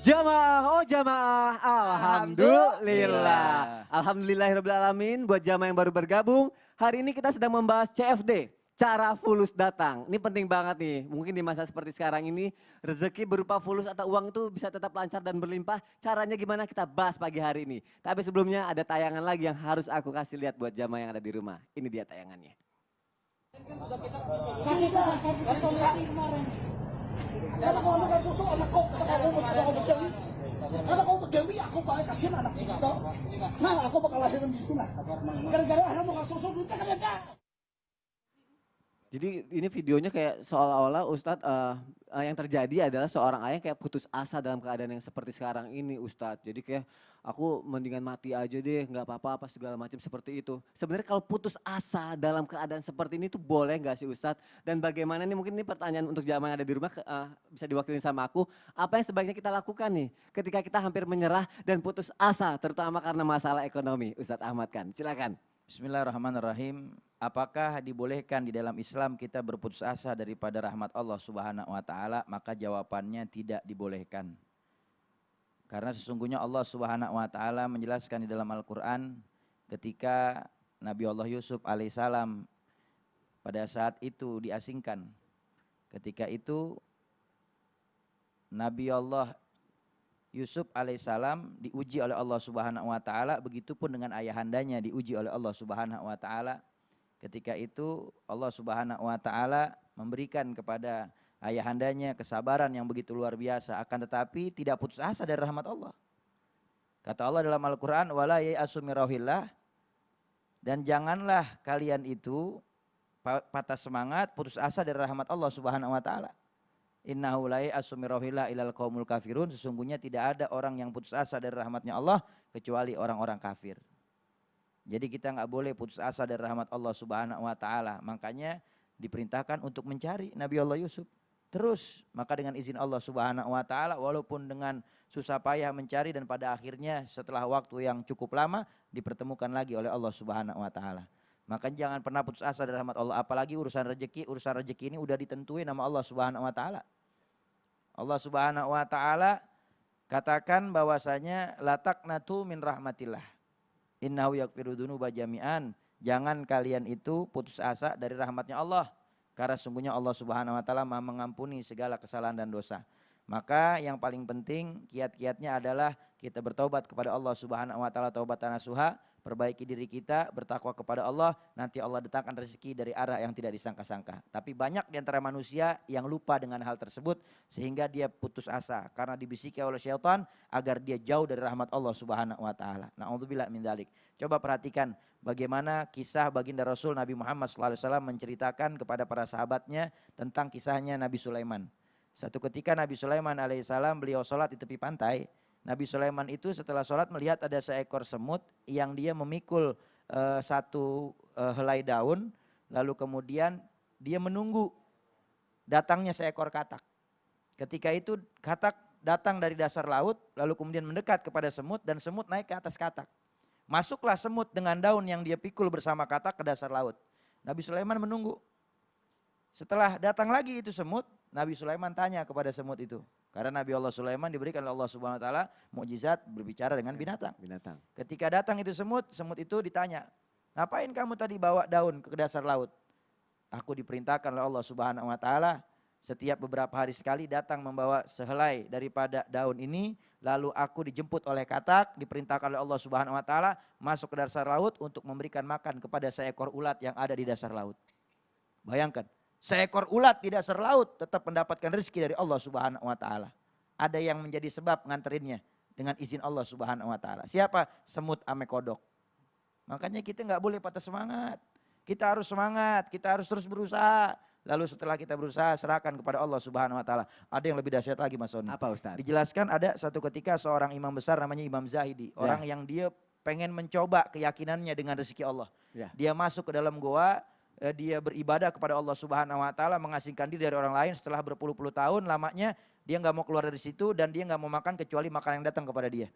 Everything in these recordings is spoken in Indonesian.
Jamaah, oh jamaah, alhamdulillah. Alhamdulillah. Alhamdulillahirrahmanirrahim buat jamaah yang baru bergabung. Hari ini kita sedang membahas CFD, cara fulus datang. Ini penting banget nih, mungkin di masa seperti sekarang ini rezeki berupa fulus atau uang itu bisa tetap lancar dan berlimpah. Caranya gimana kita bahas pagi hari ini. Tapi sebelumnya ada tayangan lagi yang harus aku kasih lihat buat jamaah yang ada di rumah. Ini dia tayangannya. Kalau kau nak susu anak kau, kata kau berjeli. Karena kau berjeli, aku balik kasihan anak itu. Nah, aku bakal lahirin di situ nah. Gara-gara anak mau susu duitnya kan ya. Jadi ini videonya kayak seolah-olah Ustadz yang terjadi adalah seorang ayah kayak putus asa dalam keadaan yang seperti sekarang ini Ustadz. Jadi kayak aku mendingan mati aja deh, nggak apa-apa apa segala macam seperti itu. Sebenarnya kalau putus asa dalam keadaan seperti ini tuh boleh nggak sih Ustadz? Dan bagaimana nih, mungkin ini pertanyaan untuk jamaah yang ada di rumah bisa diwakilin sama aku. Apa yang sebaiknya kita lakukan nih ketika kita hampir menyerah dan putus asa terutama karena masalah ekonomi? Ustadz Ahmad Khan, silakan. Bismillahirrahmanirrahim. Apakah dibolehkan di dalam Islam kita berputus asa daripada rahmat Allah Subhanahu wa taala? Maka jawabannya tidak dibolehkan. Karena sesungguhnya Allah Subhanahu wa taala menjelaskan di dalam Al-Qur'an ketika Nabi Allah Yusuf alaihissalam pada saat itu diasingkan. Ketika itu Nabi Allah Yusuf alaihissalam diuji oleh Allah Subhanahu wa taala, begitupun dengan ayahandanya diuji oleh Allah Subhanahu wa taala. Ketika itu Allah Subhanahu wa taala memberikan kepada ayahandanya kesabaran yang begitu luar biasa, akan tetapi tidak putus asa dari rahmat Allah. Kata Allah dalam Al-Qur'an, wala ya'asu min rauhillah, dan janganlah kalian itu patah semangat, putus asa dari rahmat Allah Subhanahu wa taala. Innahu la ya'asu min rauhillah ilal qaumul kafirun, sesungguhnya tidak ada orang yang putus asa dari rahmatnya Allah kecuali orang-orang kafir. Jadi kita nggak boleh putus asa dari rahmat Allah Subhanahu wa taala. Makanya diperintahkan untuk mencari Nabi Allah Yusuf terus. Maka dengan izin Allah Subhanahu wa taala, walaupun dengan susah payah mencari, dan pada akhirnya setelah waktu yang cukup lama dipertemukan lagi oleh Allah Subhanahu wa taala. Maka jangan pernah putus asa dari rahmat Allah, apalagi urusan rezeki ini udah ditentuin nama Allah Subhanahu wa taala. Allah Subhanahu wa taala katakan bahwasanya la taqnatu min rahmatillah. Innahu yaghfiru dzunuba jami'an. Jangan kalian itu putus asa dari rahmatnya Allah, karena sungguhnya Allah Subhanahu wa taala Maha mengampuni segala kesalahan dan dosa. Maka yang paling penting kiat-kiatnya adalah kita bertaubat kepada Allah Subhanahu wa taala taubatan nasuha, perbaiki diri kita, bertakwa kepada Allah, nanti Allah datangkan rezeki dari arah yang tidak disangka-sangka. Tapi banyak di antara manusia yang lupa dengan hal tersebut sehingga dia putus asa karena dibisiki oleh syaitan agar dia jauh dari rahmat Allah Subhanahu wa taala. Na'udzubillah min dzalik. Coba perhatikan bagaimana kisah baginda Rasul Nabi Muhammad SAW menceritakan kepada para sahabatnya tentang kisahnya Nabi Sulaiman. Satu ketika Nabi Sulaiman alaihissalam beliau sholat di tepi pantai. Nabi Sulaiman itu setelah sholat melihat ada seekor semut yang dia memikul satu helai daun, lalu kemudian dia menunggu datangnya seekor katak. Ketika itu katak datang dari dasar laut, lalu kemudian mendekat kepada semut dan semut naik ke atas katak. Masuklah semut dengan daun yang dia pikul bersama katak ke dasar laut. Nabi Sulaiman menunggu. Setelah datang lagi itu semut, Nabi Sulaiman tanya kepada semut itu. Karena Nabi Allah Sulaiman diberikan oleh Allah Subhanahu wa taala mukjizat berbicara dengan binatang. Ketika datang itu semut itu ditanya, "Ngapain kamu tadi bawa daun ke dasar laut?" "Aku diperintahkan oleh Allah Subhanahu wa taala setiap beberapa hari sekali datang membawa sehelai daripada daun ini, lalu aku dijemput oleh katak, diperintahkan oleh Allah Subhanahu wa taala masuk ke dasar laut untuk memberikan makan kepada seekor ulat yang ada di dasar laut." Bayangkan, seekor ulat di dasar laut tetap mendapatkan rezeki dari Allah Subhanahu wa taala. Ada yang menjadi sebab nganterinnya dengan izin Allah Subhanahu wa taala. Siapa? Semut ame kodok. Makanya kita nggak boleh patah semangat. Kita harus semangat, kita harus terus berusaha. Lalu setelah kita berusaha serahkan kepada Allah Subhanahu wa taala. Ada yang lebih dahsyat lagi Mas Sony. Apa Ustaz? Dijelaskan ada satu ketika seorang imam besar namanya Imam Zahidi. Orang yang dia pengen mencoba keyakinannya dengan rezeki Allah. Dia masuk ke dalam goa, dia beribadah kepada Allah Subhanahu wa taala, mengasingkan diri dari orang lain setelah berpuluh-puluh tahun lamanya, dia nggak mau keluar dari situ dan dia nggak mau makan kecuali makanan yang datang kepada dia.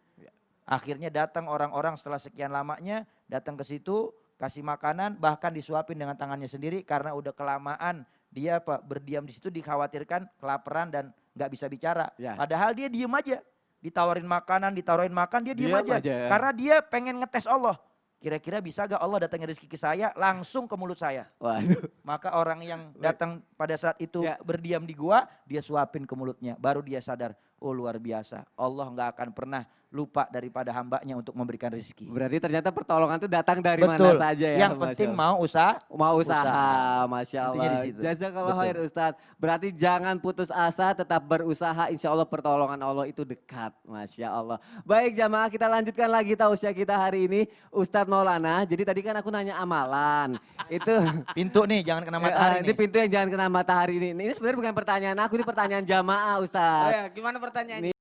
Akhirnya datang orang-orang setelah sekian lamanya, datang ke situ, kasih makanan, bahkan disuapin dengan tangannya sendiri karena udah kelamaan dia berdiam di situ, dikhawatirkan kelaparan dan nggak bisa bicara. Padahal dia diem aja. ditawarin makanan, dia diem Diam aja. aja. Karena dia pengen ngetes Allah. Kira-kira bisa gak Allah datangin rezeki ke saya langsung ke mulut saya. Waduh. Maka orang yang datang pada saat itu Ya. berdiam di gua, dia suapin ke mulutnya. Baru dia sadar, oh luar biasa. Allah gak akan pernah lupa daripada hambanya untuk memberikan rezeki. Berarti ternyata pertolongan itu datang dari Betul. mana saja ya. Yang Masya penting Allah. mau usaha. Mau usaha, Masya Intinya di Allah. situ. Jazakallah Betul. khair Ustadz. Berarti jangan putus asa, tetap berusaha. Insya Allah pertolongan Allah itu dekat. Masya Allah. Baik jamaah, kita lanjutkan lagi tausiah kita hari ini. Ustadz Maulana, jadi tadi kan aku nanya amalan. Itu Pintu nih, jangan kena matahari ini nih. pintu yang jangan kena matahari ini. Ini sebenarnya bukan pertanyaan aku, ini pertanyaan jamaah Oh Ustadz. ya, gimana pertanyaannya?